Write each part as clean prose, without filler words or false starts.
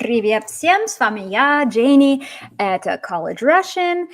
Привет всем, с вами я, Дженни, это College Russian.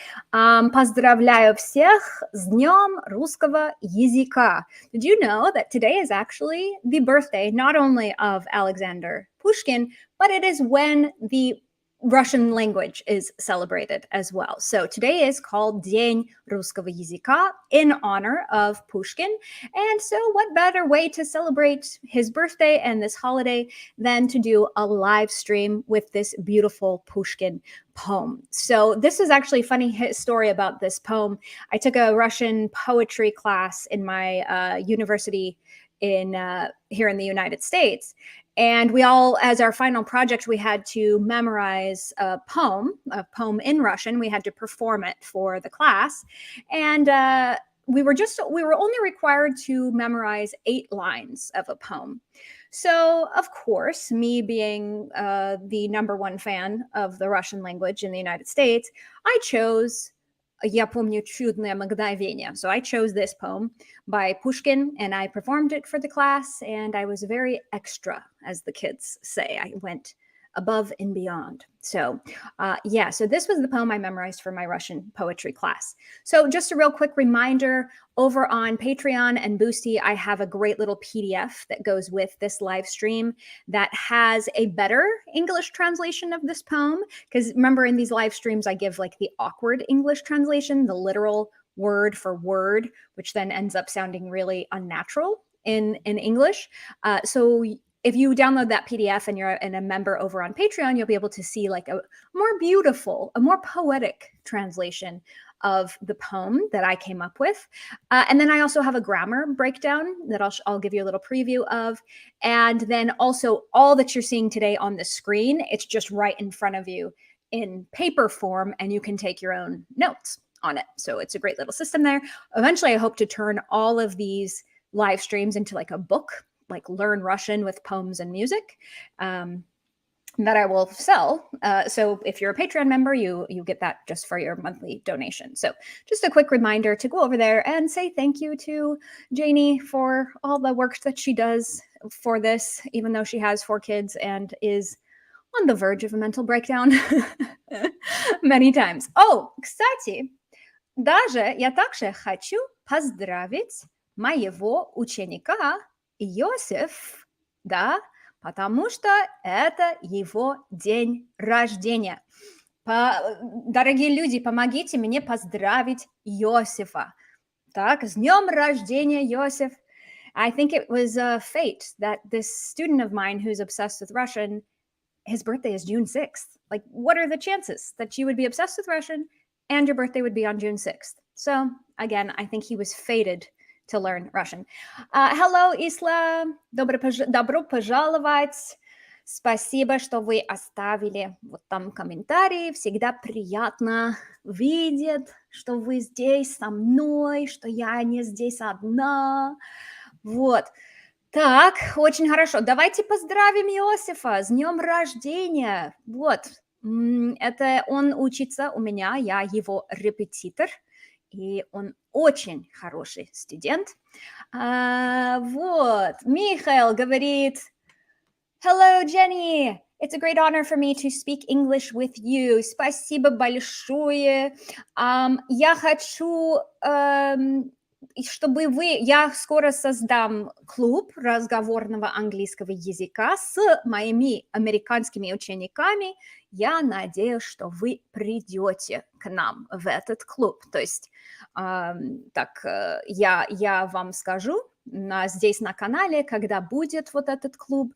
Поздравляю всех с Днем русского языка. Did you know that today is actually the birthday not only of Alexander Pushkin, but it is when the Russian language is celebrated as well. So today is called День русского языка in honor of Pushkin. And so what better way to celebrate his birthday and this holiday than to do a live stream with this beautiful Pushkin poem. So this is actually a funny story about this poem. I took a Russian poetry class in my university here in the United States. And we all, as our final project, we had to memorize a poem in Russian. We had to perform it for the class. And we were only required to memorize 8 lines of a poem. So, of course, me being the #1 fan of the Russian language in the United States, I chose «Я помню, чудное, мгновенье». So I chose this poem by Pushkin, and I performed it for the class, and I was very extra, as the kids say. I went above and beyond. So so this was the poem I memorized for my Russian poetry class. So just a real quick reminder, over on Patreon and Boosty, I have a great little PDF that goes with this live stream that has a better English translation of this poem. Because remember, in these live streams, I give like the awkward English translation, the literal word for word, which then ends up sounding really unnatural in English. So if you download that PDF and you're a member over on Patreon, you'll be able to see like a more beautiful, a more poetic translation of the poem that I came up with. And then I also have a grammar breakdown that I'll give you a little preview of. And then also all that you're seeing today on the screen, it's just right in front of you in paper form, and you can take your own notes on it. So it's a great little system there. Eventually, I hope to turn all of these live streams into like a book, like Learn Russian with Poems and Music, that I will sell. So if you're a Patreon member, you get that just for your monthly donation. So just a quick reminder to go over there and say thank you to Janie for all the work that she does for this, even though she has 4 kids and is on the verge of a mental breakdown many times. Oh, кстати, даже я также хочу поздравить моего ученика Иосиф, да, потому что это его день рождения. Дорогие люди, помогите мне поздравить Иосифа. Так, с днем рождения, Иосиф. I think it was fate that this student of mine who's obsessed with Russian, his birthday is June 6th. Like, what are the chances that you would be obsessed with Russian and your birthday would be on June 6th? So, again, I think he was fated to learn Russian. Hello, Isla. Добро пожаловать. Спасибо, что вы оставили вот там комментарии. Всегда приятно видеть, что вы здесь со мной, что я не здесь одна. Вот. Так, очень хорошо. Давайте поздравим Иосифа с днем рождения. Вот. Это он учится у меня, я его репетитор. И он очень хороший студент. Вот. Михаил говорит: Hello, Jenny. It's a great honor for me to speak English with you. Спасибо большое. Я хочу, чтобы я скоро создам клуб разговорного английского языка с моими американскими учениками. Я надеюсь, что вы придете к нам в этот клуб. То есть, я вам скажу здесь на канале, когда будет вот этот клуб.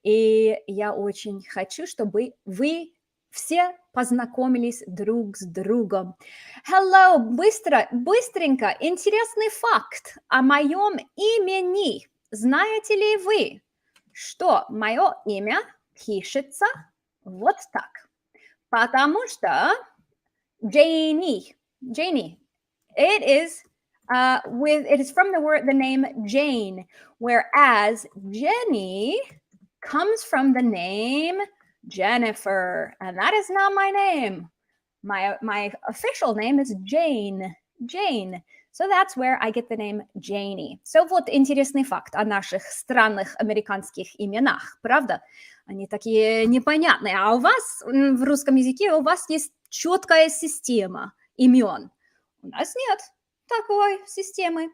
И я очень хочу, чтобы вы все познакомились друг с другом. Hello, быстренько, интересный факт о моем имени. Знаете ли вы, что мое имя пишется вот так? Потому что Janie, it is from the name Jane, whereas Jenny comes from the name Jennifer, and that is not my name. My official name is Jane. So that's where I get the name Janie. So вот интересный факт о наших странных американских именах, правда? Они такие непонятные. А у вас в русском языке у вас есть четкая система имен. У нас нет такой системы.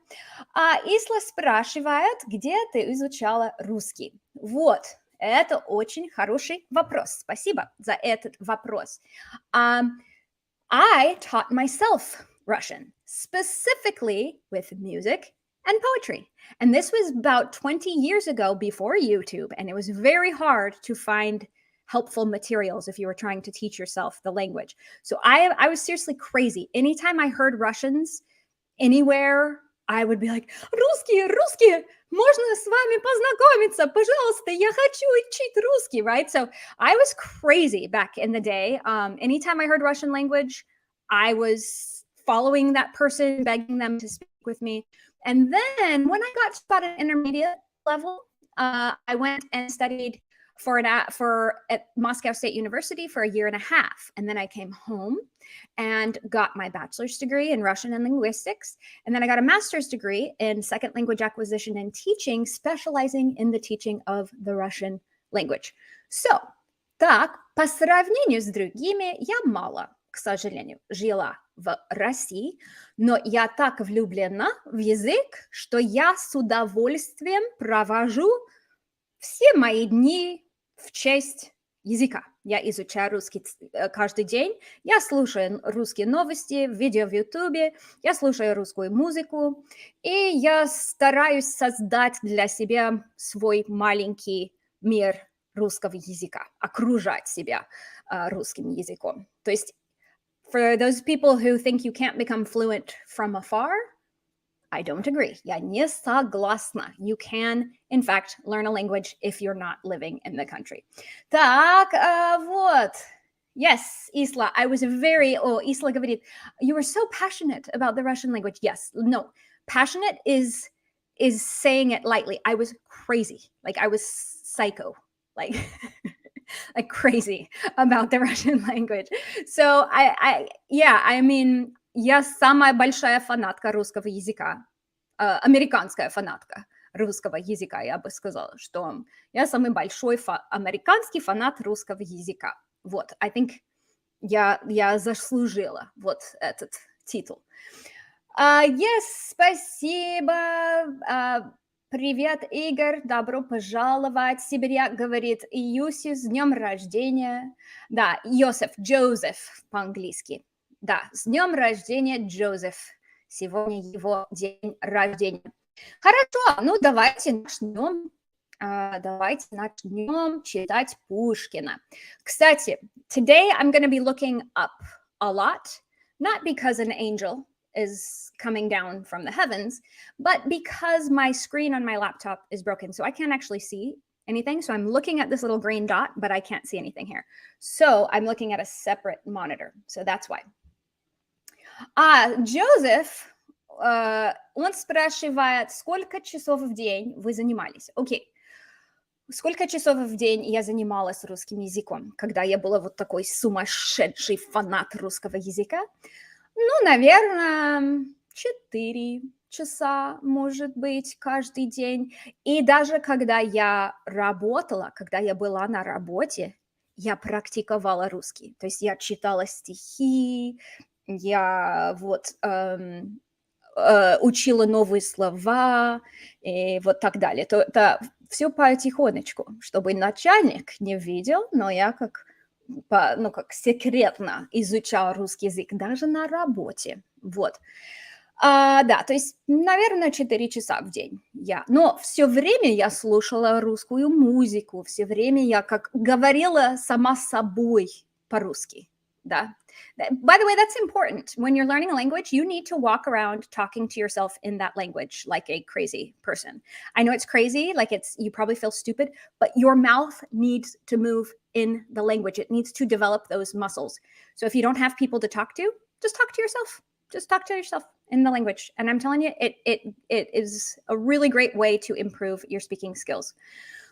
Исла спрашивает, где ты изучала русский? Вот, это очень хороший вопрос. Спасибо за этот вопрос. I taught myself Russian, specifically with music and poetry. And this was about 20 years ago before YouTube, and it was very hard to find helpful materials if you were trying to teach yourself the language. So I was seriously crazy. Anytime I heard Russians anywhere, I would be like, русские, русские, можно с вами познакомиться, пожалуйста, я хочу учить русский, right? So I was crazy back in the day. Anytime I heard Russian language, I was following that person, begging them to speak with me. And then when I got to about an intermediate level, I went and studied at Moscow State University for a year and a half. And then I came home and got my bachelor's degree in Russian and linguistics. And then I got a master's degree in second language acquisition and teaching, specializing in the teaching of the Russian language. So, так, по сравнению с другими, я мало, к сожалению, жила в России, но я так влюблена в язык, что я с удовольствием провожу все мои дни в честь языка. Я изучаю русский каждый день, я слушаю русские новости, видео в Ютубе, я слушаю русскую музыку, и я стараюсь создать для себя свой маленький мир русского языка, окружать себя русским языком. То есть, for those people who think you can't become fluent from afar, I don't agree. Я не согласна. You can, in fact, learn a language if you're not living in the country. Так, вот. Yes, Isla, I was Isla говорит, you were so passionate about the Russian language. Yes, no, passionate is saying it lightly. I was crazy. Like I was psycho, like like crazy about the Russian language. So I mean, я самая большая фанатка русского языка, американская фанатка русского языка, я бы сказала, что я самый большой американский фанат русского языка. Вот, I think я заслужила вот этот титул. Yes, спасибо. Привет, Игорь, добро пожаловать. Сибиря говорит, Иосиф, с днем рождения. Да, Джозеф по-английски. Да, с днем рождения, Джозеф. Сегодня его день рождения. Хорошо, ну давайте начнем читать Пушкина. Кстати, today I'm going to be looking up a lot, not because an angel is coming down from the heavens, but because my screen on my laptop is broken, so I can't actually see anything. So I'm looking at this little green dot, but I can't see anything here. So I'm looking at a separate monitor. So that's why. Джозеф, он спрашивает, сколько часов в день вы занимались? Окей. Сколько часов в день я занималась русским языком, когда я была вот такой сумасшедший фанат русского языка? Ну, наверное, 4 часа, может быть, каждый день. И даже когда я работала, когда я была на работе, я практиковала русский. То есть я читала стихи, я вот учила новые слова и вот так далее. Это все потихонечку, чтобы начальник не видел, но я как секретно изучала русский язык даже на работе. Вот. Да, то есть, наверное, 4 часа в день но все время я слушала русскую музыку, все время я как говорила сама с собой по-русски, да. By the way, that's important. When you're learning a language, you need to walk around talking to yourself in that language like a crazy person. I know it's crazy, you probably feel stupid, but your mouth needs to move in the language. It needs to develop those muscles. So if you don't have people to talk to, just talk to yourself. Just talk to yourself in the language. And I'm telling you, it is a really great way to improve your speaking skills.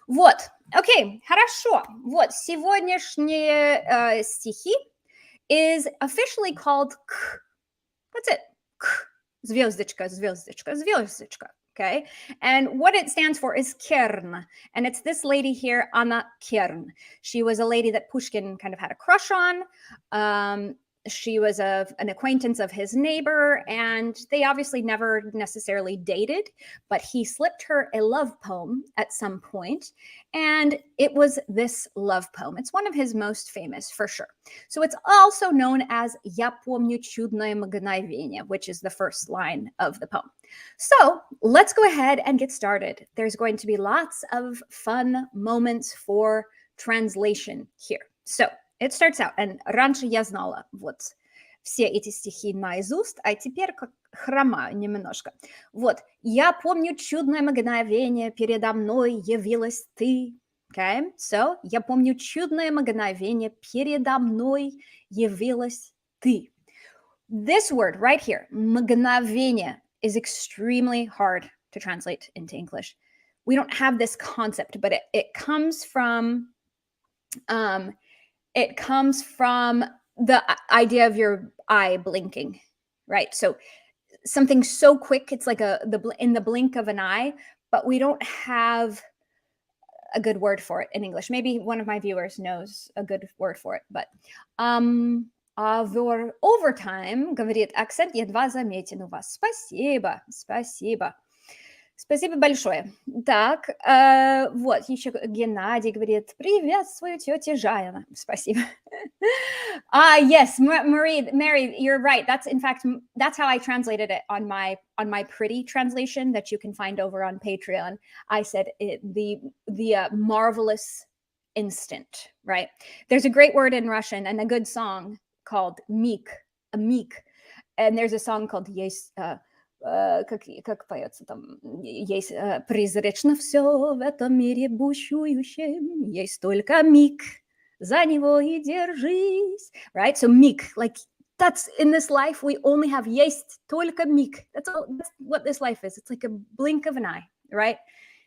Вот, окей, хорошо. Вот, сегодняшние стихи is officially called K. That's it. K. Звездочка, звездочка, звездочка. Okay. And what it stands for is Kern. And it's this lady here, Anna Kern. She was a lady that Pushkin kind of had a crush on. She was an acquaintance of his neighbor, and they obviously never necessarily dated, but he slipped her a love poem at some point, and it was this love poem. It's one of his most famous, for sure. So it's also known as «Я помню чудное мгновенье», which is the first line of the poem. So let's go ahead and get started. There's going to be lots of fun moments for translation here. So it starts out, and раньше я знала вот все эти стихи наизусть, а теперь как хромаю немножко. Вот, я помню чудное мгновенье, передо мной явилась ты. Okay, so я помню чудное мгновенье, передо мной явилась ты. This word right here, мгновенье, is extremely hard to translate into English. We don't have this concept, but it comes from the idea of your eye blinking, right? So something so quick, it's like in the blink of an eye, but we don't have a good word for it in English. Maybe one of my viewers knows a good word for it, but over overtime, говорит акцент, едва заметен у вас. Спасибо, спасибо. Спасибо большое. Так, вот, еще Геннадий говорит, приветствую, тетя Жаяна. Спасибо. Yes, Mary, you're right. That's how I translated it on my pretty translation that you can find over on Patreon. I said the marvelous instant, right? There's a great word in Russian and a good song called миг, a миг. And there's a song called Есть... как поется там, есть призрачно все в этом мире бушующем, есть только миг, за него и держись, right? So миг, like that's in this life we only have есть только миг. That's what this life is. It's like a blink of an eye, right?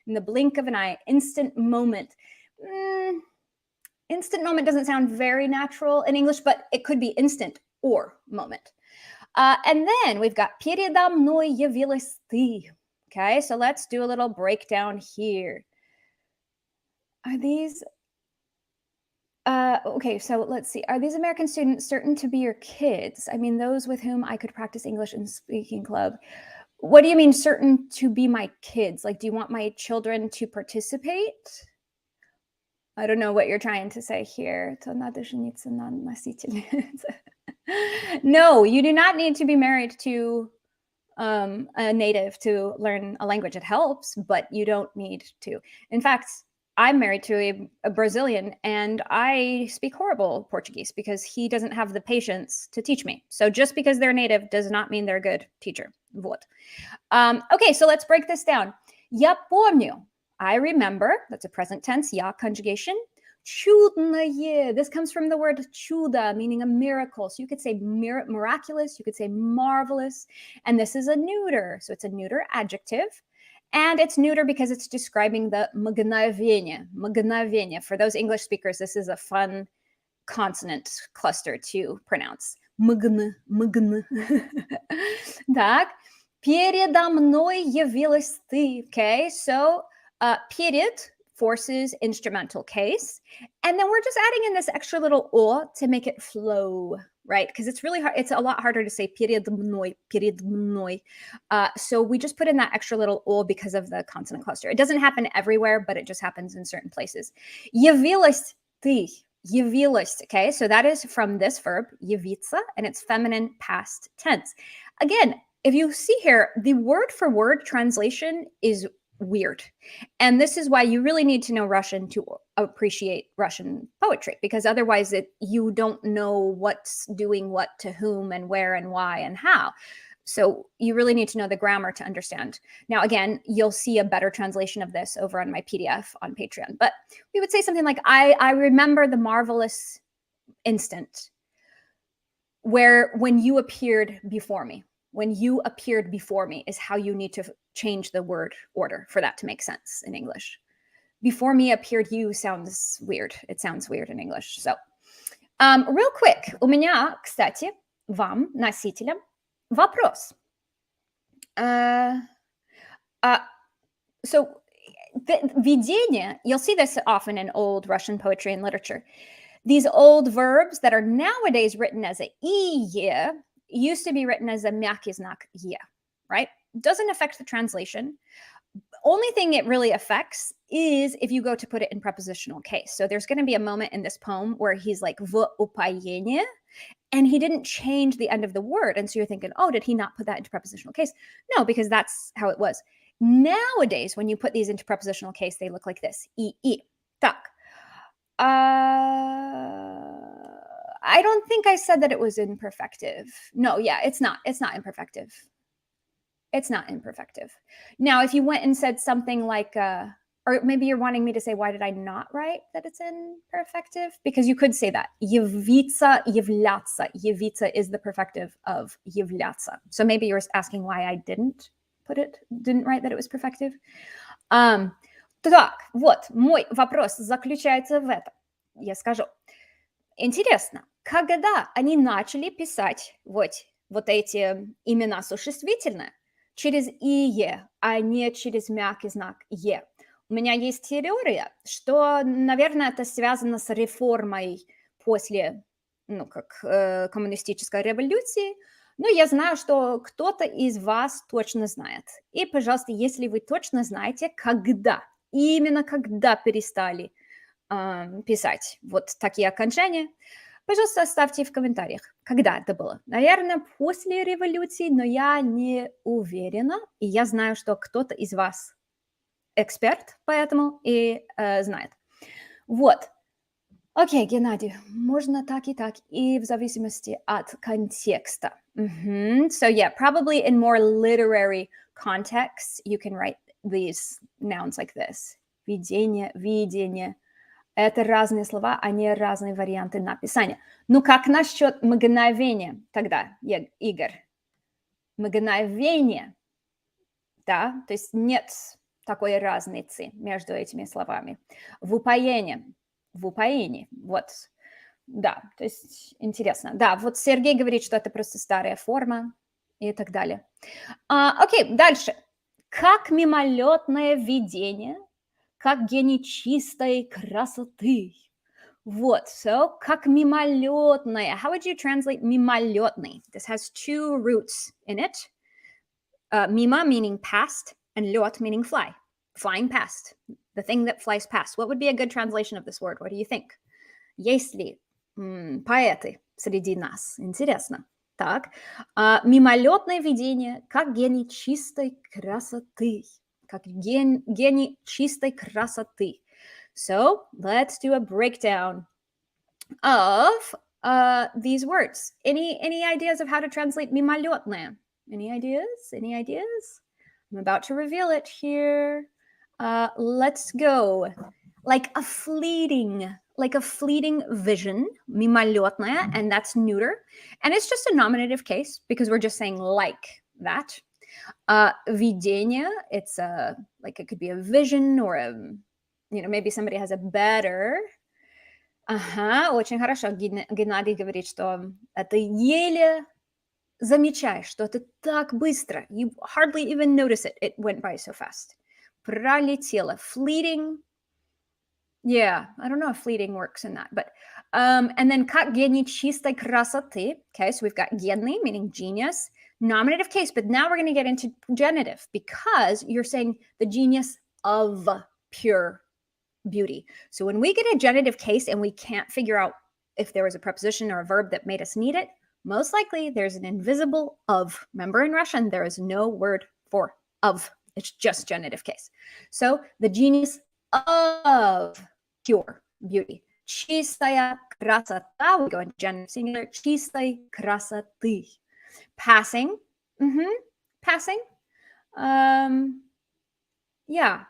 In the blink of an eye, instant moment. Instant moment doesn't sound very natural in English, but it could be instant or moment. And then we've got передо мной явилась ты. Okay, so let's do a little breakdown here. Are these... okay, so let's see. Are these American students certain to be your kids? I mean, those with whom I could practice English in speaking club. What do you mean certain to be my kids? Like, do you want my children to participate? I don't know what you're trying to say here. No, you do not need to be married to a native to learn a language. It helps, but you don't need to. In fact, I'm married to a Brazilian, and I speak horrible Portuguese because he doesn't have the patience to teach me. So just because they're native does not mean they're a good teacher. Вот. Okay, so let's break this down. Я помню. I remember. That's a present tense. Я conjugation. Чудное. This comes from the word чудо, meaning a miracle. So you could say miraculous, you could say marvelous. And this is a neuter. So it's a neuter adjective. And it's neuter because it's describing the мгновенье. Мгновенье. For those English speakers, this is a fun consonant cluster to pronounce. Мгн. Так. Передо мной явилась ты. Okay, so перед forces instrumental case. And then we're just adding in this extra little o to make it flow, right? Because it's really hard. It's a lot harder to say перед мной, перед мной. So we just put in that extra little o because of the consonant cluster. It doesn't happen everywhere, but it just happens in certain places. Явилась ты. Явилась, okay? So that is from this verb, явиться, and it's feminine past tense. Again, if you see here, the word for word translation is weird. And this is why you really need to know Russian to appreciate Russian poetry, because otherwise you don't know what's doing what to whom and where and why and how. So you really need to know the grammar to understand. Now, again, you'll see a better translation of this over on my PDF on Patreon. But we would say something like, I remember the marvelous instant when you appeared before me. When you appeared before me is how you need to change the word order for that to make sense in English. Before me appeared you sounds weird. It sounds weird in English. So, real quick, у меня, кстати, вам, носителям, вопрос. Uh, uh, so видение, you'll see this often in old Russian poetry and literature. These old verbs that are nowadays written as a "ie" used to be written as a мягкий знак "е," right? Doesn't affect the translation. Only thing it really affects is if you go to put it in prepositional case. So there's going to be a moment in this poem where he's like в упоении, and he didn't change the end of the word. And so you're thinking, oh, did he not put that into prepositional case? No, because that's how it was. Nowadays, when you put these into prepositional case, they look like this. И. Так. I don't think I said that it was imperfective. No, yeah, it's not. It's not imperfective. It's not imperfective. Now, if you went and said something like, or maybe you're wanting me to say, why did I not write that it's imperfective? Because you could say that. Явиться, являться. Явиться is the perfective of являться. So maybe you're asking why I didn't write that it was perfective. Так, вот, мой вопрос заключается в этом. Я скажу. Интересно, когда они начали писать вот эти имена существительные через «ие», а не через мягкий знак «е». У меня есть теория, что, наверное, это связано с реформой после, коммунистической революции, но я знаю, что кто-то из вас точно знает. И, пожалуйста, если вы точно знаете, именно когда перестали писать вот такие окончания, пожалуйста, оставьте в комментариях, когда это было. Наверное, после революции, но я не уверена. И я знаю, что кто-то из вас эксперт поэтому и знает. Вот. Окей, Геннадий, можно так, и в зависимости от контекста. So yeah, probably in more literary contexts, you can write these nouns like this. Видение. Это разные слова, они разные варианты написания. Ну, как насчет мгновения тогда, Игорь? Мгновение, да? То есть нет такой разницы между этими словами. В упоении, вот. Да, то есть интересно. Да, вот Сергей говорит, что это просто старая форма и так далее. Окей, дальше. Как мимолетное видение, как гений чистой красоты. Вот, so, как мимолетное. How would you translate мимолетный? This has two roots in it. Mima meaning past, and лёт meaning fly. Flying past. The thing that flies past. What would be a good translation of this word? What do you think? Есть ли поэты среди нас? Интересно. Так, мимолетное видение, как гений чистой красоты. Как гений чистой красоты. So let's do a breakdown of these words. Any ideas of how to translate мимолетное? Any ideas? I'm about to reveal it here. Let's go. Like a fleeting vision, мимолетное, and that's neuter. And it's just a nominative case because we're just saying like that. Видение, it's like it could be a vision or maybe somebody has a better. Очень хорошо. Геннадий говорит, что это еле замечаешь, что это так быстро. You hardly even notice it. It went by so fast. Пролетело. Fleeting. Yeah, I don't know if fleeting works in that, but and then как гений чистой красоты. Okay, so we've got гений, meaning genius, nominative case, but now we're going to get into genitive because you're saying the genius of pure beauty. So when we get a genitive case and we can't figure out if there was a preposition or a verb that made us need it, most likely there's an invisible of. Remember in Russian, there is no word for of. It's just genitive case. So the genius of pure beauty. Чистая красота. We go into genitive singular. Чистой красоты. Passing. Passing. Yeah.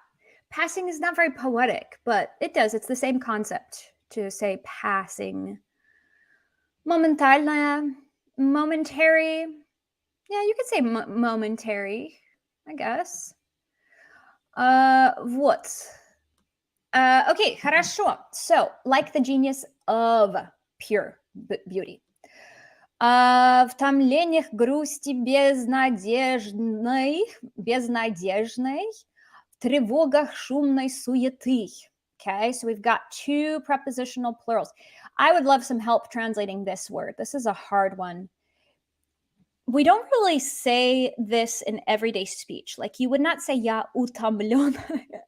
Passing is not very poetic, but it does. It's the same concept to say passing. Моментальная. Momentary. Yeah, you could say momentary, I guess. Вот. Okay, хорошо. So, like the genius of pure beauty. В томлениях, грусти безнадежной, в тревогах шумной суеты. Okay, so we've got two prepositional plurals. I would love some help translating this word. This is a hard one. We don't really say this in everyday speech. Like you would not say "я утомлённая."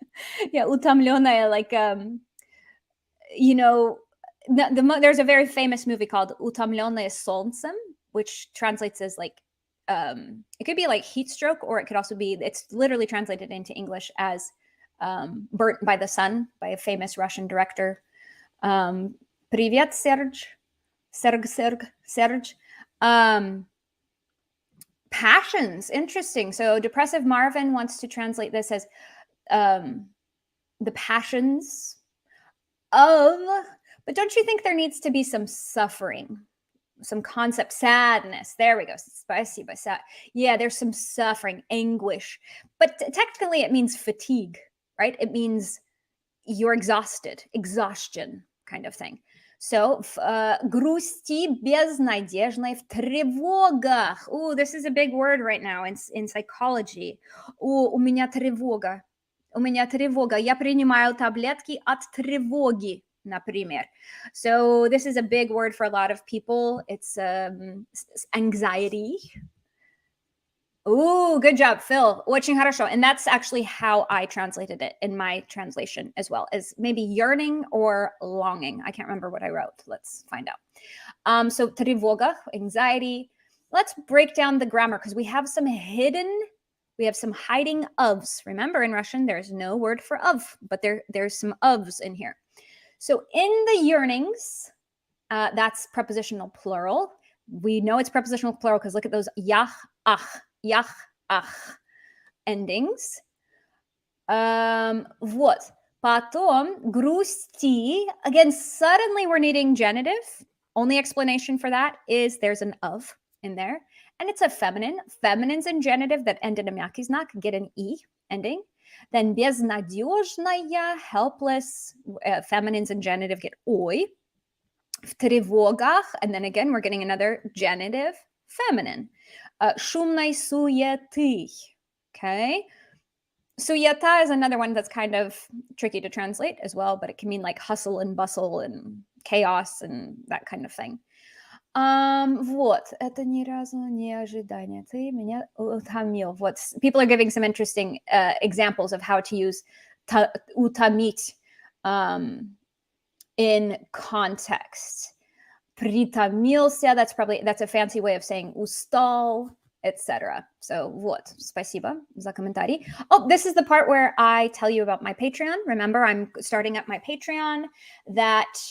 Yeah, утомлённая, like you know, there's a very famous movie called "Утомлённая солнцем," which translates as like it could be like heat stroke, or it could also be, it's literally translated into English as burnt by the sun, by a famous Russian director. Привет, Serge. Serge. Passions, interesting. So Depressive Marvin wants to translate this as the passions of, but don't you think there needs to be some suffering, some concept, sadness? There we go. Спасибо. Yeah, there's some suffering, anguish, but technically it means fatigue, right? It means you're exhausted, exhaustion kind of thing. So, грусти безнадежной, в тревогах. Ooh, this is a big word right now in psychology. У меня тревога. У меня тревога. Я принимаю таблетки от тревоги, например. So this is a big word for a lot of people. It's anxiety. Ooh, good job, Phil. Очень хорошо. And that's actually how I translated it in my translation as well, as maybe yearning or longing. I can't remember what I wrote. Let's find out. So тревога, anxiety. Let's break down the grammar because we have some hiding ofs. Remember, in Russian, there's no word for of, but there's some ofs in here. So in the yearnings, that's prepositional plural. We know it's prepositional plural because look at those yach, ach endings. Вот. Потом грусти. Again, suddenly we're needing genitive. Only explanation for that is there's an of in there. And it's a feminine. Feminines in genitive that end in a mягкий знак get an e ending. Then безнадежная, helpless. Feminines in genitive get ой. В тревогах. And then again, we're getting another genitive, feminine. Шумной суеты. Okay. Суета is another one that's kind of tricky to translate as well, but it can mean like hustle and bustle and chaos and that kind of thing. Вот. Это ни разу не ожидание. Ты меня утомил. Вот. People are giving some interesting examples of how to use утомить in context. Притомился, that's a fancy way of saying устал, etc. So вот, спасибо за комментарий. Oh, this is the part where I tell you about my Patreon. Remember, I'm starting up my Patreon that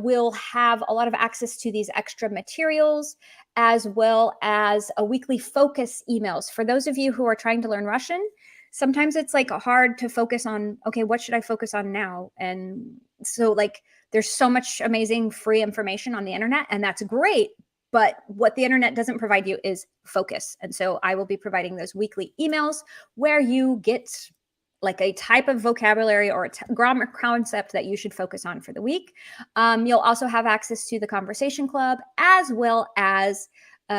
will have a lot of access to these extra materials, as well as a weekly focus emails. For those of you who are trying to learn Russian, sometimes it's like hard to focus on, okay, what should I focus on now? And so like, there's so much amazing free information on the internet, and that's great. But what the internet doesn't provide you is focus. And so I will be providing those weekly emails where you get like a type of vocabulary or a grammar concept that you should focus on for the week. You'll also have access to the conversation club, as well as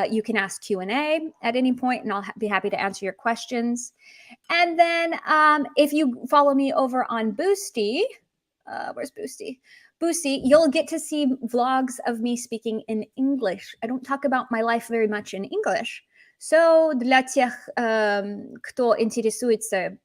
you can ask Q&A at any point, and I'll be happy to answer your questions. And then if you follow me over on Boosty, where's Boosty? Boosty, you'll get to see vlogs of me speaking in English. I don't talk about my life very much in English. So для тех, кто интересуется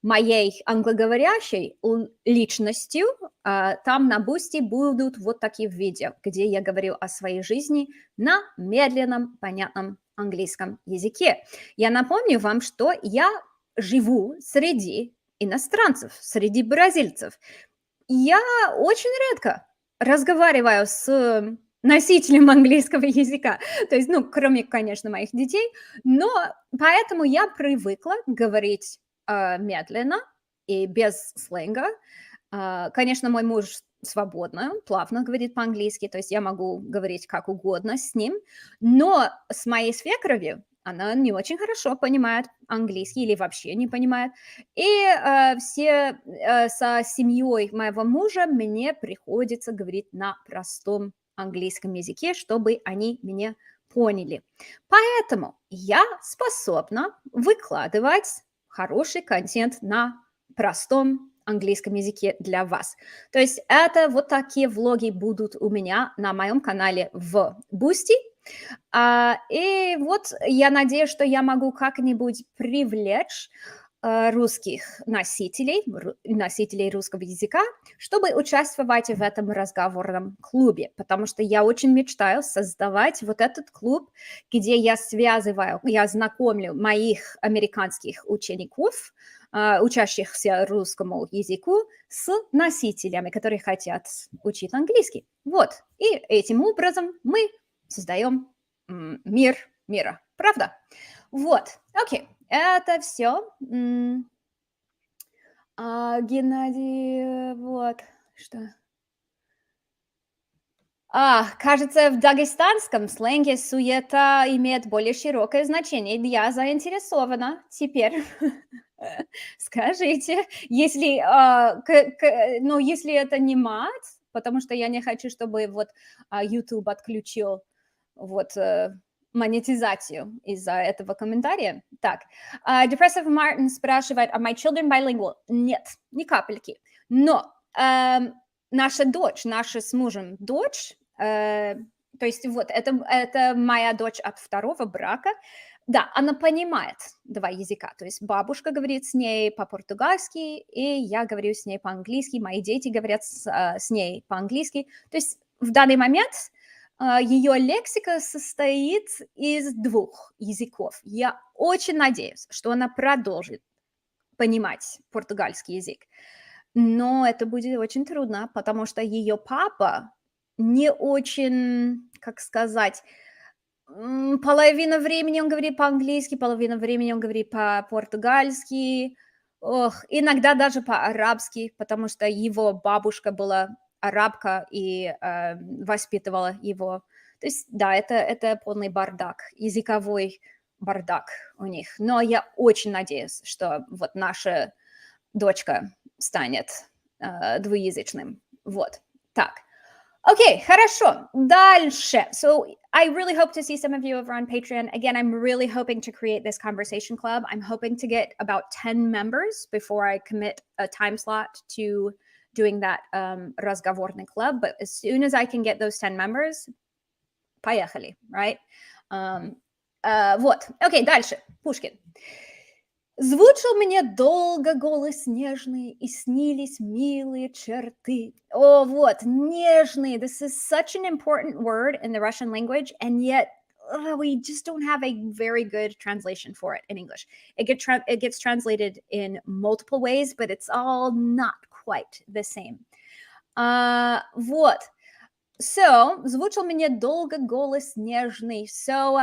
моей англоговорящей личностью, там на Boosty будут вот такие видео, где я говорю о своей жизни на медленном, понятном английском языке. Я напомню вам, что я живу среди иностранцев, среди бразильцев. Я очень редко разговариваю с носителем английского языка, то есть, кроме, конечно, моих детей, но поэтому я привыкла говорить медленно и без сленга. Конечно, мой муж свободно, плавно говорит по-английски, то есть я могу говорить как угодно с ним, но с моей свекровью она не очень хорошо понимает английский или вообще не понимает. И со семьей моего мужа мне приходится говорить на простом английском языке, чтобы они меня поняли. Поэтому я способна выкладывать хороший контент на простом английском языке для вас. То есть это вот такие влоги будут у меня на моем канале в Boosty. И вот я надеюсь, что я могу как-нибудь привлечь русских носителей русского языка, чтобы участвовать в этом разговорном клубе, потому что я очень мечтаю создавать вот этот клуб, где я знакомлю моих американских учеников, учащихся русскому языку, с носителями, которые хотят учить английский. Вот, и этим образом мы создаем мир мира, правда? Вот, окей, это все. Геннадий, вот, что? Кажется, в дагестанском сленге суета имеет более широкое значение. Я заинтересована теперь. Скажите, если, ну, если это не мат, потому что я не хочу, чтобы вот YouTube отключил вот монетизацию из-за этого комментария. Так, Depressive Martin спрашивает, are my children bilingual? Нет, ни капельки. Но наша дочь, наша с мужем дочь, то есть вот это моя дочь от второго брака, да, она понимает два языка, то есть бабушка говорит с ней по-португальски, и я говорю с ней по-английски, мои дети говорят с ней по-английски, то есть в данный момент ее лексика состоит из двух языков. Я очень надеюсь, что она продолжит понимать португальский язык, но это будет очень трудно, потому что ее папа не очень, как сказать, половину времени он говорит по-английски, половину времени он говорит по-португальски, иногда даже по-арабски, потому что его бабушка была арабка и воспитывала его. То есть, да, это полный бардак, языковой бардак у них. Но я очень надеюсь, что вот наша дочка станет двуязычным. Вот, так. Okay, хорошо. Дальше. So I really hope to see some of you over on Patreon. Again, I'm really hoping to create this conversation club. I'm hoping to get about 10 members before I commit a time slot to doing that разговорный club. But as soon as I can get those 10 members, поехали, right? Вот. Окей, дальше. Пушкин. Звучал мне долго голос нежный, и снились милые черты. О, вот, нежный. This is such an important word in the Russian language, and yet we just don't have a very good translation for it in English. It gets translated in multiple ways, but it's all not quite the same. Вот. So, звучал мне долго голос нежный. So,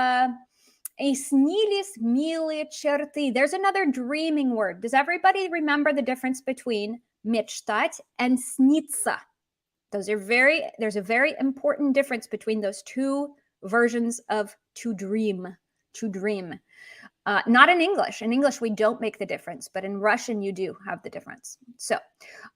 и снились милые черты. There's another dreaming word. Does everybody remember the difference between мечтать and сниться? There's a very important difference between those two versions of to dream. To dream. Not in English. In English, we don't make the difference, but in Russian, you do have the difference. So,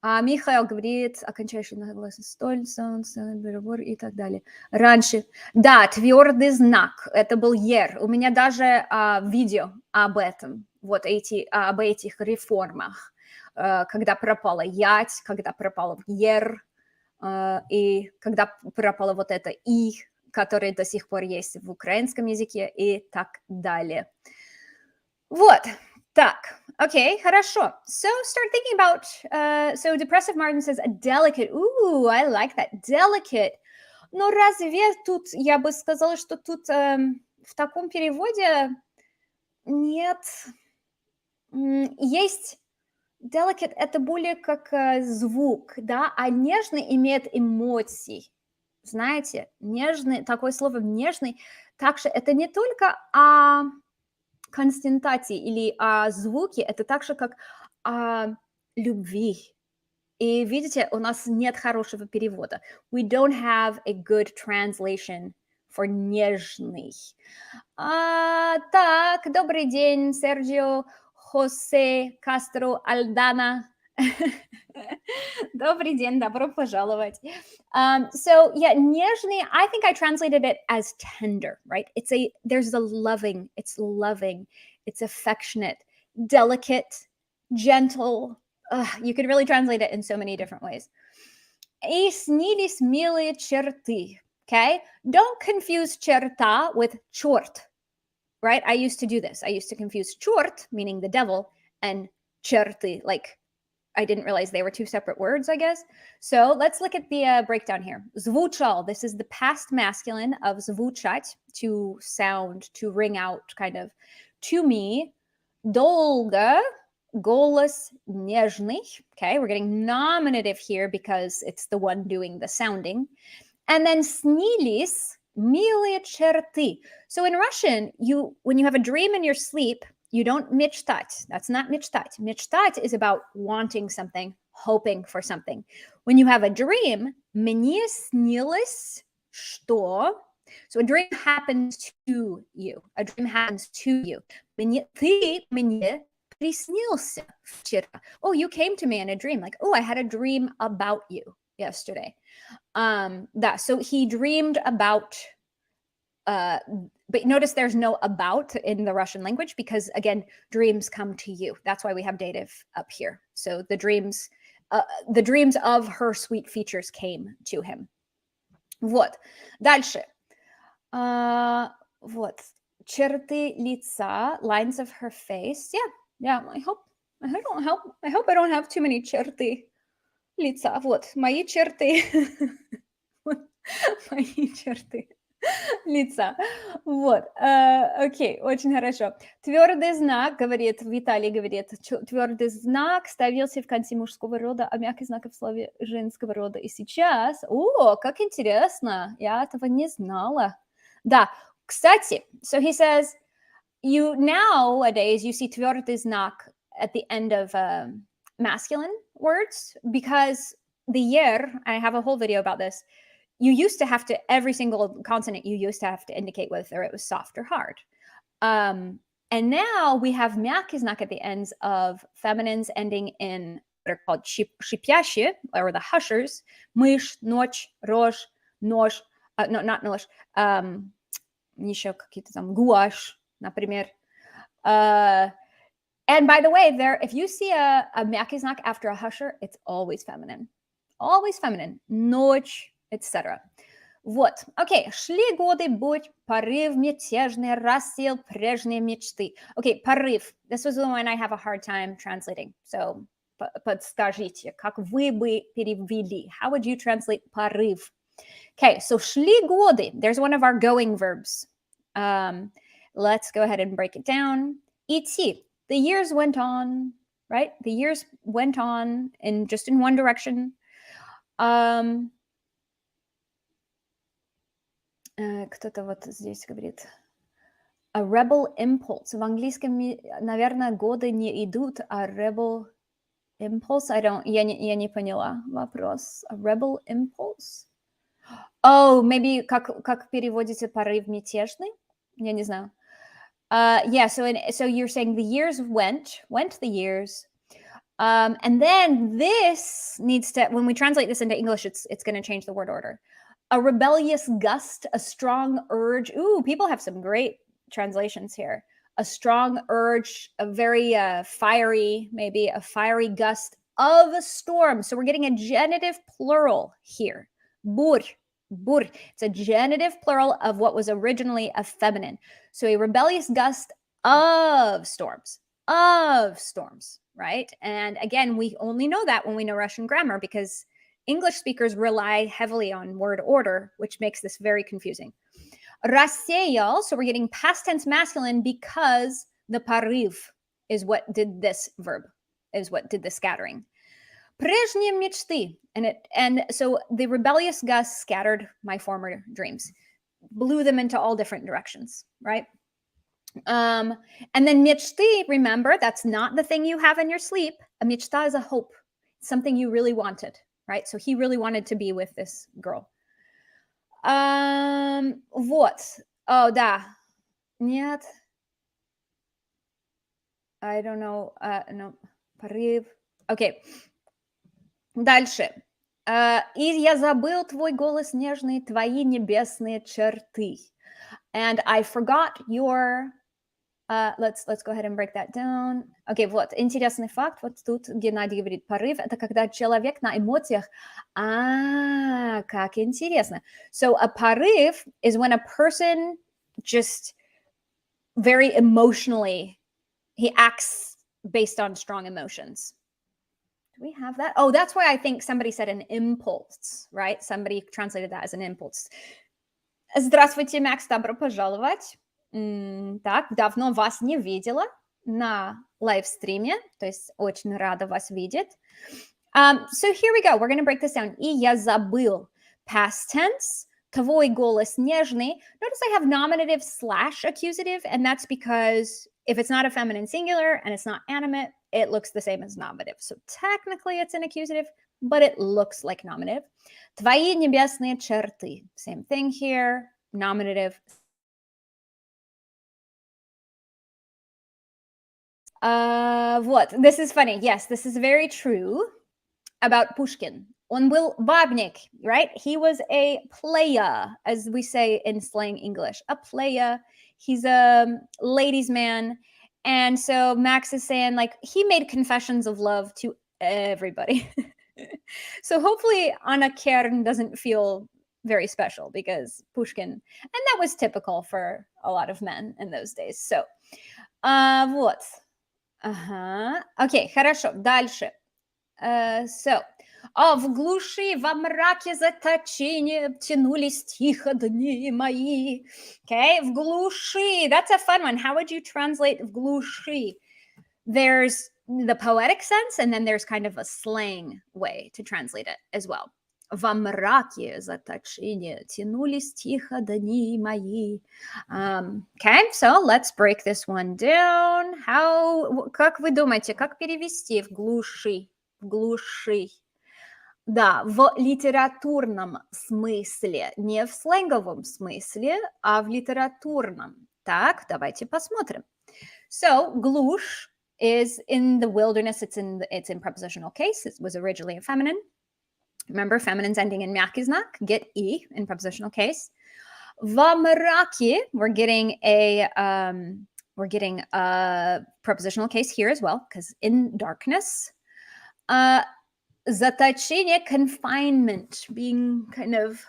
Михаил говорит, окончательно согласен, столь, солнце, перебор и так далее. Раньше, да, твердый знак, это был ер. У меня даже видео об этом, вот об этих реформах, когда пропала ять, когда пропала ер, и когда пропало вот это и, которое до сих пор есть в украинском языке и так далее. Вот, так, окей, хорошо. So start thinking about, so Depressive Martin says, a delicate, ooh, I like that, delicate. Но разве тут, я бы сказала, что тут в таком переводе нет, есть, delicate это более как звук, да, а нежный имеет эмоции. Знаете, нежный, такое слово нежный, также это не только о константации или о звуке, это так же, как о любви. И видите, у нас нет хорошего перевода. We don't have a good translation for нежный. Так, добрый день, Серджио, Хосе, Кастро, Альдана. Добрый день, добро пожаловать. So yeah, нежный, I think I translated it as tender, right? There's a loving, it's affectionate, delicate, gentle. You could really translate it in so many different ways. И снились милые черты, okay? Don't confuse черта with черт, right? I used to do this. I used to confuse черт, meaning the devil, and черты, like I didn't realize they were two separate words, I guess. So let's look at the breakdown here. Звучал, this is the past masculine of звучать, to sound, to ring out, kind of. To me, долго, голос нежный. Okay, we're getting nominative here because it's the one doing the sounding. And then снились милые черты. So in Russian, when you have a dream in your sleep, you don't мечтать. That's not мечтать. Мечтать is about wanting something, hoping for something. When you have a dream, мне снилось что. So a dream happens to you. A dream happens to you. Ты мне приснился вчера. Oh, you came to me in a dream. Like, oh, I had a dream about you yesterday. So he dreamed about but notice there's no about in the Russian language because again, dreams come to you. That's why we have dative up here. So the dreams of her sweet features came to him. Вот. Дальше. Вот. Черты лица, lines of her face. Yeah. I hope I don't have too many черты лица. Вот. Мои черты. Мои черты лица. Вот. Окей, очень хорошо. Твердый знак, говорит, Виталий говорит, твердый знак ставился в конце мужского рода, а мягкий знак в слове женского рода. И сейчас, как интересно, я этого не знала. Да, кстати, so he says, nowadays you see твердый знак at the end of masculine words because the year, I have a whole video about this, you used to have to, every single consonant you used to have to indicate whether it was soft or hard. And now we have мягкий знак at the ends of feminines ending in what are called шипящие, or the hushers, мышь, ночь, рожь, нож, no, not нож, еще какие-то там гуашь, например. And by the way, if you see a мягкий знак after a husher, it's always feminine. Always feminine. Ночь, etc. Вот. Окей. Шли годы, будь порыв мятежный, рассеял прежние мечты. Okay, порыв. This was the one I have a hard time translating. So, подскажите, как вы бы перевели? How would you translate порыв? Okay, so шли годы. There's one of our going verbs. Let's go ahead and break it down. Идти. The years went on, right? The years went on just in one direction. Кто-то вот здесь говорит. A rebel impulse. В английском, наверное, годы не идут, а rebel impulse. Я не поняла вопрос. A rebel impulse? Oh, maybe как переводите порыв мятежный? Я не знаю. Yeah, so you're saying the years went the years. And then this needs to, when we translate this into English, it's going to change the word order. A rebellious gust, a strong urge. Ooh, people have some great translations here. A strong urge, a very fiery, maybe a fiery gust of a storm. So we're getting a genitive plural here. Bur. It's a genitive plural of what was originally a feminine. So a rebellious gust of storms, right? And again, we only know that when we know Russian grammar because English speakers rely heavily on word order, which makes this very confusing. Рассеял, so we're getting past tense masculine because the порыв is what did this verb, is what did the scattering. Прежние мечты, and so the rebellious gust scattered my former dreams, blew them into all different directions, right? And then мечты, remember, that's not the thing you have in your sleep. A мечта is a hope, something you really wanted, right? So he really wanted to be with this girl. Вот. Oh, да. Нет. I don't know. No. Порыв. Окей. Дальше. И я забыл твой голос нежный, твои небесные черты. And I forgot your let's go ahead and break that down. Окей, вот, интересный факт. Вот тут Геннадий говорит, порыв– это когда человек на эмоциях. Как интересно. So a порыв is when a person just very emotionally, he acts based on strong emotions. Do we have that? Oh, that's why I think somebody said an impulse, right? Somebody translated that as an impulse. Здравствуйте, Макс, добро пожаловать. Так, давно вас не видела на лайвстриме, то есть очень рада вас видеть. So here we go. We're going to break this down. И я забыл. Past tense. Твой голос нежный. Notice I have nominative / accusative, and that's because if it's not a feminine singular and it's not animate, it looks the same as nominative. So technically it's an accusative, but it looks like nominative. Твои небесные черты. Same thing here. Nominative. Вот. This is funny. Yes, this is very true about Pushkin. Он был бабник, right? He was a player, as we say in slang English. A player. He's a ladies' man. And so Max is saying, like, he made confessions of love to everybody. So hopefully Anna Kern doesn't feel very special because Pushkin, and that was typical for a lot of men in those days. So, вот. Окей, хорошо, дальше. So, в глуши, во мраке заточения тянулись тихо дни мои. Okay, в глуши, that's a fun one. How would you translate в глуши? There's the poetic sense, and then there's kind of a slang way to translate it as well. Во мраке заточения тянулись тихо дни мои. Okay, so let's break this one down. Как вы думаете, как перевести в глуши? В глуши. Да, в литературном смысле, не в сленговом смысле, а в литературном. Так, давайте посмотрим. So, глушь is in the wilderness. It's in prepositional case. It was originally a feminine. Remember, feminines ending in mягкий знак get e in prepositional case. Во мраке, we're getting a prepositional case here as well, because in darkness. Заточение, confinement, being kind of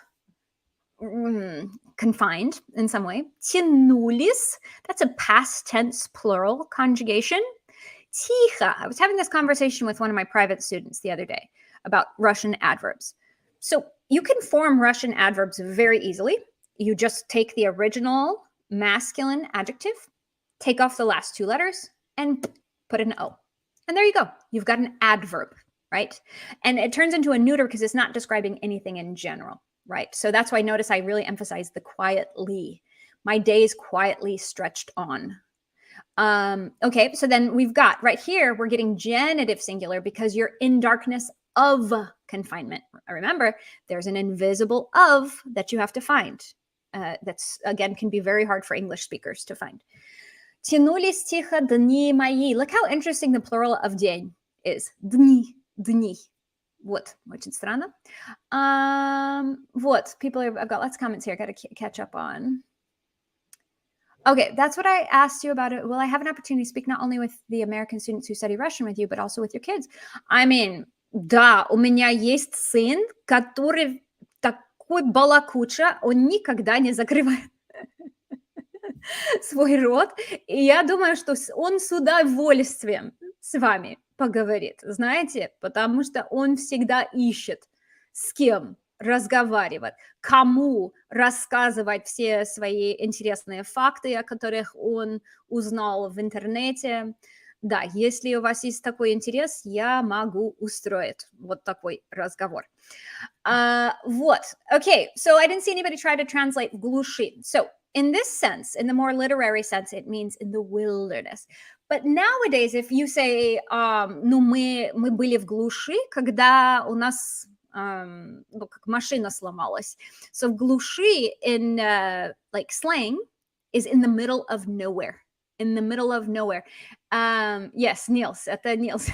confined in some way. Тянулись, that's a past tense plural conjugation. Тихо. I was having this conversation with one of my private students the other day about Russian adverbs. So you can form Russian adverbs very easily. You just take the original masculine adjective, take off the last two letters, and put an O. And there you go. You've got an adverb, right? And it turns into a neuter because it's not describing anything in general, right? So that's why notice I really emphasize the quietly. My days quietly stretched on. Okay, so then we've got right here, we're getting genitive singular because you're in darkness of confinement. Remember, there's an invisible of that you have to find. That's, again, can be very hard for English speakers to find. Тянулись тихо дни мои. Look how interesting the plural of день is. Дни, дни. Вот, очень странно. Вот, I've got lots of comments here. I got to catch up on. Okay, that's what I asked you about it. Will I have an opportunity to speak not only with the American students who study Russian with you, but also with your kids? I mean, да, у меня есть сын, который такой балакуча, он никогда не закрывает свой рот. И я думаю, что он с удовольствием с вами поговорит, знаете, потому что он всегда ищет, с кем разговаривать, кому рассказывать все свои интересные факты, о которых он узнал в интернете. Да, если у вас есть такой интерес, я могу устроить вот такой разговор. Вот, okay, so I didn't see anybody try to translate глуши. So in this sense, in the more literary sense, it means in the wilderness. But nowadays, if you say, ну, мы были в глуши, когда у нас ну, как машина сломалась. So в глуши in like slang is in the middle of nowhere. In the middle of nowhere. Yes, Niels, это Niels.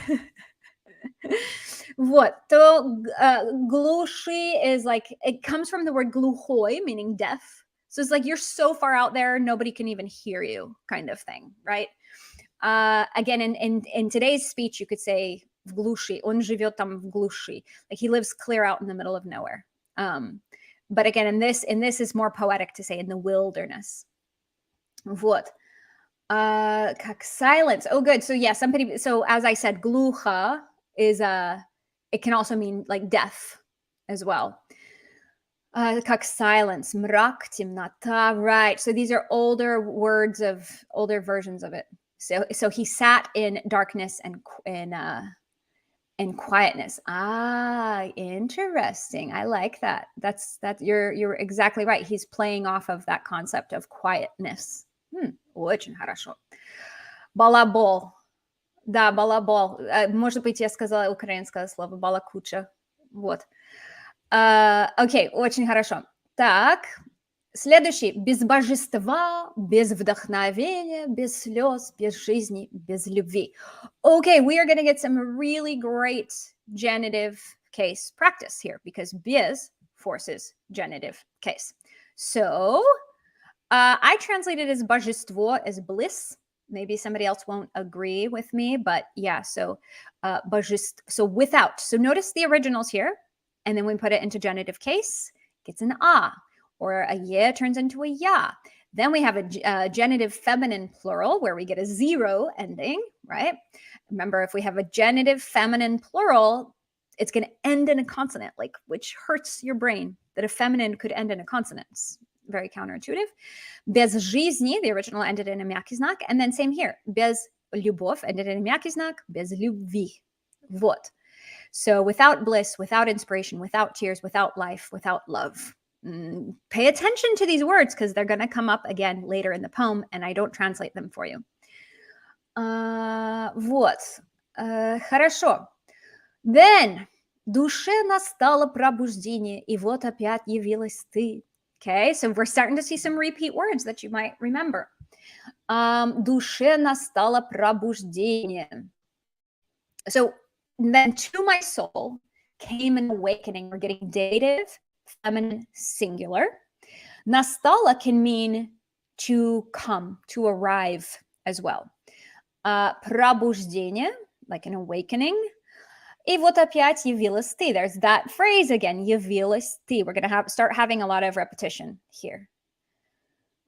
Вот, то глуши is like, it comes from the word глухой, meaning deaf. So it's like you're so far out there, nobody can even hear you, kind of thing, right? Again, in today's speech, you could say в глуши, он живет там в глуши, like he lives clear out in the middle of nowhere. But again, in this is more poetic to say in the wilderness. Вот. Как silence. Oh, good. So yeah, somebody. So as I said, глуха is it can also mean like deaf as well. Как silence, мрак, темнота. Right. So these are older versions of it. So he sat in darkness and quietness. Interesting. I like that. You're exactly right. He's playing off of that concept of quietness. Очень хорошо. Балабол. Да, балабол. Может быть, я сказала украинское слово балакуча. Вот. Окей, очень хорошо. Так, следующий. Без божества, без вдохновения, без слез, без жизни, без любви. Okay, we are going to get some really great genitive case practice here because без forces genitive case. So, I translated as божество as bliss. Maybe somebody else won't agree with me, but yeah, so so without. So notice the originals here, and then we put it into genitive case, gets an a, or a ye turns into a ya. Then we have a genitive feminine plural where we get a zero ending, right? Remember, if we have a genitive feminine plural, it's going to end in a consonant, like which hurts your brain that a feminine could end in a consonant. It's very counterintuitive. Без жизни, the original ended in a мягкий знак, and then same here. Без любовь ended in a мягкий знак, без любви. Вот. So without bliss, without inspiration, without tears, without life, without love. Pay attention to these words because they're going to come up again later in the poem, and I don't translate them for you. Вот. Хорошо. Then, душе настало пробуждение, и вот опять явилась ты. Okay, so we're starting to see some repeat words that you might remember. Душе настало пробуждение. So then to my soul came an awakening. We're getting dative, feminine, singular. Настало can mean to come, to arrive as well. Пробуждение, like an awakening. И вот опять явилась ты. There's that phrase again, явилась ты. We're going to start having a lot of repetition here.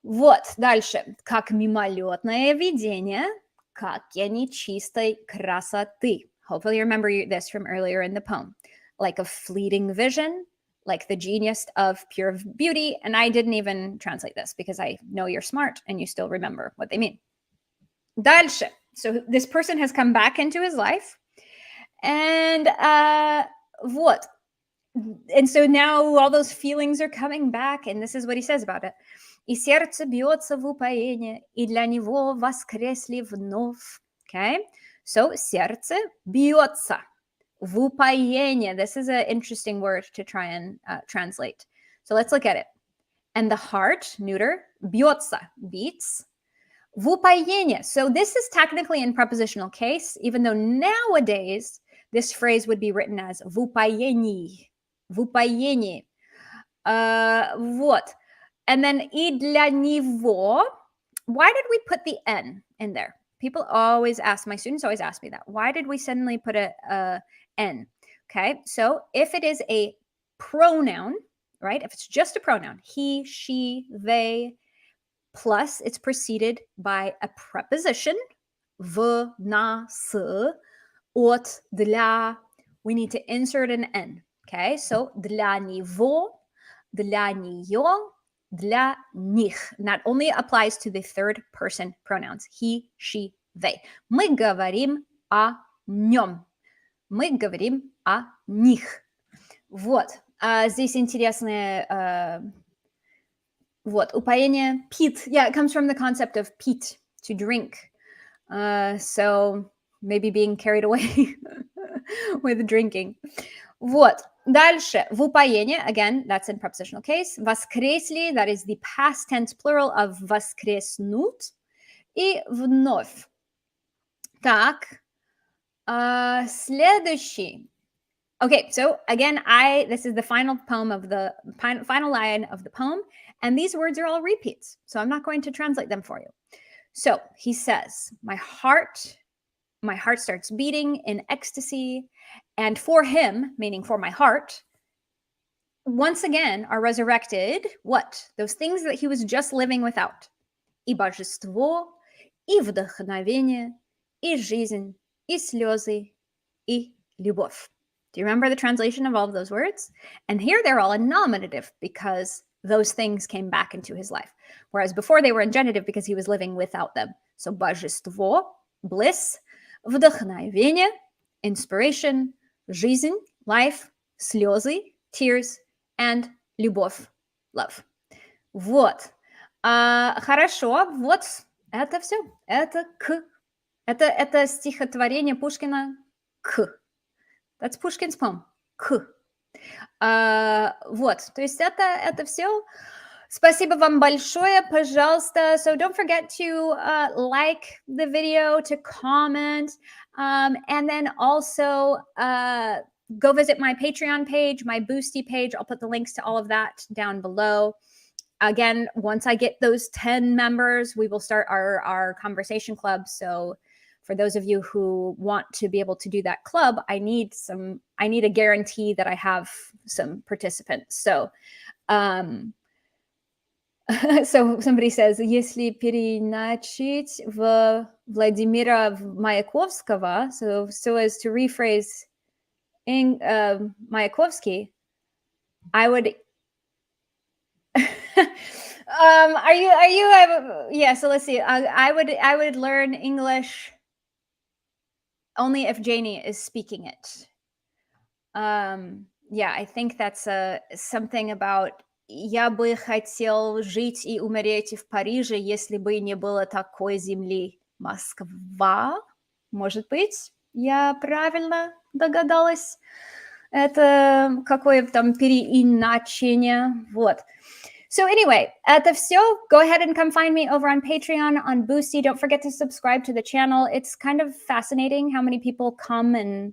Вот, дальше. Как мимолетное видение, как я нечистой красоты. Hopefully you remember this from earlier in the poem. Like a fleeting vision, like the genius of pure beauty. And I didn't even translate this because I know you're smart and you still remember what they mean. Дальше. So this person has come back into his life. And вот. And so now all those feelings are coming back, and this is what he says about it. И сердце бьется в упоение, и для него воскресли вновь. Okay? So сердце бьется в упоение. This is an interesting word to try and translate. So let's look at it. And the heart, neuter, бьется, beats. В упоение. So this is technically in prepositional case, even though nowadays this phrase would be written as в упоении. В упоении. Вот. And then и для него. Why did we put the N in there? People always ask, my students always ask me that. Why did we suddenly put a N? Okay, so if it is a pronoun, right? If it's just a pronoun, he, she, they, plus it's preceded by a preposition, в, на, с, от, для. We need to insert an N. Okay, so для него, для нее, для них. And that only applies to the third person pronouns. He, she, they. Мы говорим о нем. Мы говорим о них. Вот. Здесь интересное... Вот. Упоение. Пить. Yeah, it comes from the concept of pить, to drink. So maybe being carried away with drinking. Вот. Дальше. В упоение. Again, that's in prepositional case. Воскресли. That is the past tense plural of воскреснут. И вновь. Так. Следующий. Okay, so again, this is the final poem of the final line of the poem, and these words are all repeats, so I'm not going to translate them for you. So he says, my heart starts beating in ecstasy, and for him, meaning for my heart, once again are resurrected what? Those things that he was just living without. И божество, и вдохновение, и жизнь, и слезы, и любовь. Do you remember the translation of all of those words? And here they're all in nominative because those things came back into his life. Whereas before they were in genitive because he was living without them. So божество, bliss, вдохновение, inspiration, жизнь, life, слезы, tears, and любовь, love. Вот. Хорошо, вот это все. Это к. Это стихотворение Пушкина к. That's Pushkin's poem. К. Вот, то есть это все. Спасибо вам большое, пожалуйста. So don't forget to like the video, to comment, and then also go visit my Patreon page, my Boosty page. I'll put the links to all of that down below. Again, once I get those 10 members, we will start our conversation club. So for those of you who want to be able to do that club, I need a guarantee that I have some participants. So, so somebody says, если переначить в Владимира Маяковского, so as to rephrase in Mayakovsky, I would. Are you? Yeah. So let's see. I would learn English only if Janie is speaking it. Yeah, I think that's something about «Я бы хотел жить и умереть в Париже, если бы не было такой земли. Москва?» Может быть, я правильно догадалась? Это какое там переиначение. Вот. So anyway, это все. Go ahead and come find me over on Patreon, on Boosty. Don't forget to subscribe to the channel. It's kind of fascinating how many people come and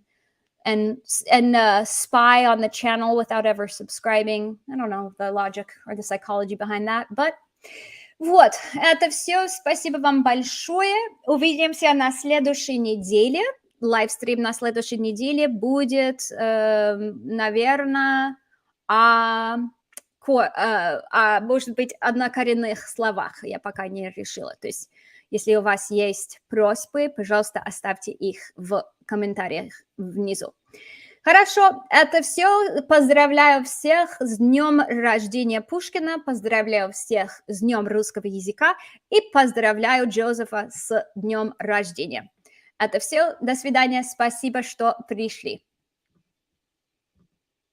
spy on the channel without ever subscribing. I don't know the logic or the psychology behind that, but вот, это все. Спасибо вам большое. Увидимся на следующей неделе. Лайвстрим на следующей неделе будет, наверное, может быть, однокоренных словах. Я пока не решила. То есть, если у вас есть просьбы, пожалуйста, оставьте их в комментариях внизу. Хорошо, это все. Поздравляю всех с днем рождения Пушкина, поздравляю всех с днем русского языка и поздравляю Джозефа с днем рождения. Это все. До свидания. Спасибо, что пришли.